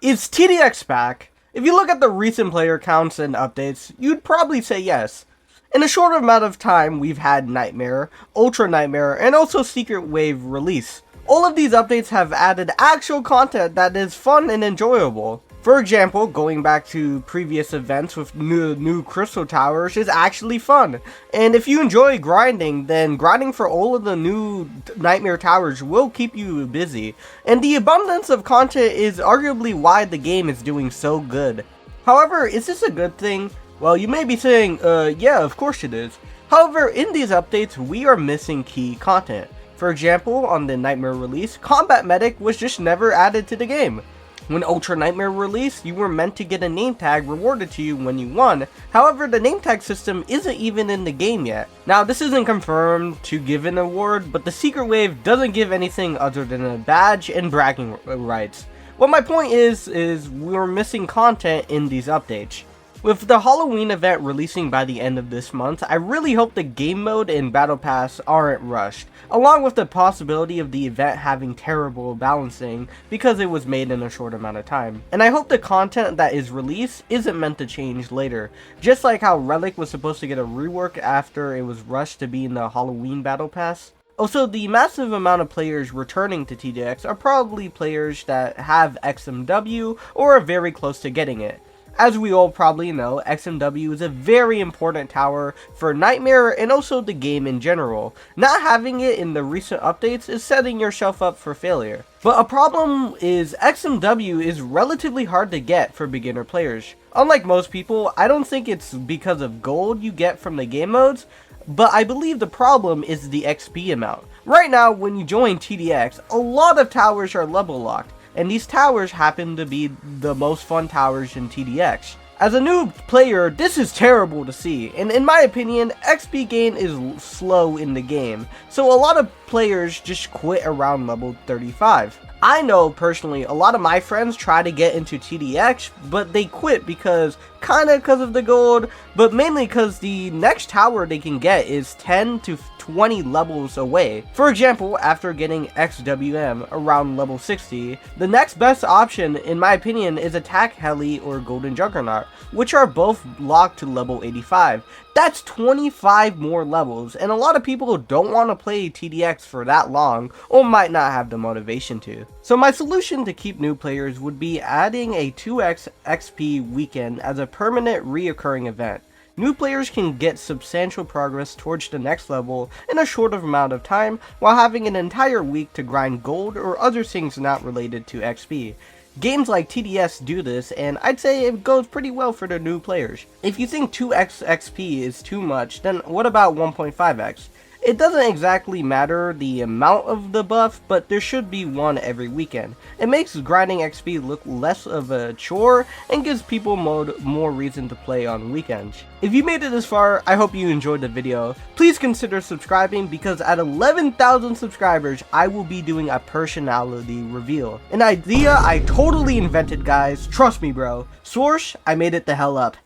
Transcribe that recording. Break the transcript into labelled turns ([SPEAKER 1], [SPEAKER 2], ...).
[SPEAKER 1] Is TDX back? If you look at the recent player counts and updates, you'd probably say yes. In a short amount of time, we've had Nightmare, Ultra Nightmare, and also Secret Wave release. All of these updates have added actual content that is fun and enjoyable. For example, going back to previous events with new crystal towers is actually fun. And if you enjoy grinding, then grinding for all of the new Nightmare towers will keep you busy. And the abundance of content is arguably why the game is doing so good. However, is this a good thing? Well, you may be saying, yeah, of course it is. However, in these updates, we are missing key content. For example, on the Nightmare release, Combat Medic was just never added to the game. When Ultra Nightmare released, you were meant to get a name tag rewarded to you when you won. However, the name tag system isn't even in the game yet. Now, this isn't confirmed to give an award, but the Secret Wave doesn't give anything other than a badge and bragging rights. What my point is we're missing content in these updates. With the Halloween event releasing by the end of this month, I really hope the game mode and battle pass aren't rushed, along with the possibility of the event having terrible balancing because it was made in a short amount of time. And I hope the content that is released isn't meant to change later, just like how Relic was supposed to get a rework after it was rushed to be in the Halloween battle pass. Also, the massive amount of players returning to TDX are probably players that have XMW or are very close to getting it. As we all probably know, XMW is a very important tower for Nightmare and also the game in general. Not having it in the recent updates is setting yourself up for failure. But a problem is XMW is relatively hard to get for beginner players. Unlike most people, I don't think it's because of gold you get from the game modes, but I believe the problem is the XP amount. Right now, when you join TDX, a lot of towers are level locked. And these towers happen to be the most fun towers in TDX. As a new player, this is terrible to see, and in my opinion, XP gain is slow in the game, so a lot of players just quit around level 35. I know personally a lot of my friends try to get into TDX, but they quit because of the gold, but mainly because the next tower they can get is 10 to 20 levels away. For example, after getting XWM around level 60, the next best option in my opinion is Attack Heli or Golden Juggernaut, which are both locked to level 85. That's 25 more levels, and a lot of people don't want to play TDX for that long, or might not have the motivation to. So my solution to keep new players would be adding a 2x XP weekend as a permanent reoccurring event. New players can get substantial progress towards the next level in a short amount of time, while having an entire week to grind gold or other things not related to XP. Games like TDS do this, and I'd say it goes pretty well for the new players. If you think 2x XP is too much, then what about 1.5x? It doesn't exactly matter the amount of the buff, but there should be one every weekend. It makes grinding XP look less of a chore and gives people more reason to play on weekends. If you made it this far, I hope you enjoyed the video. Please consider subscribing because at 11,000 subscribers, I will be doing a personality reveal. An idea I totally invented, guys. Trust me, bro. Source, I made it the hell up.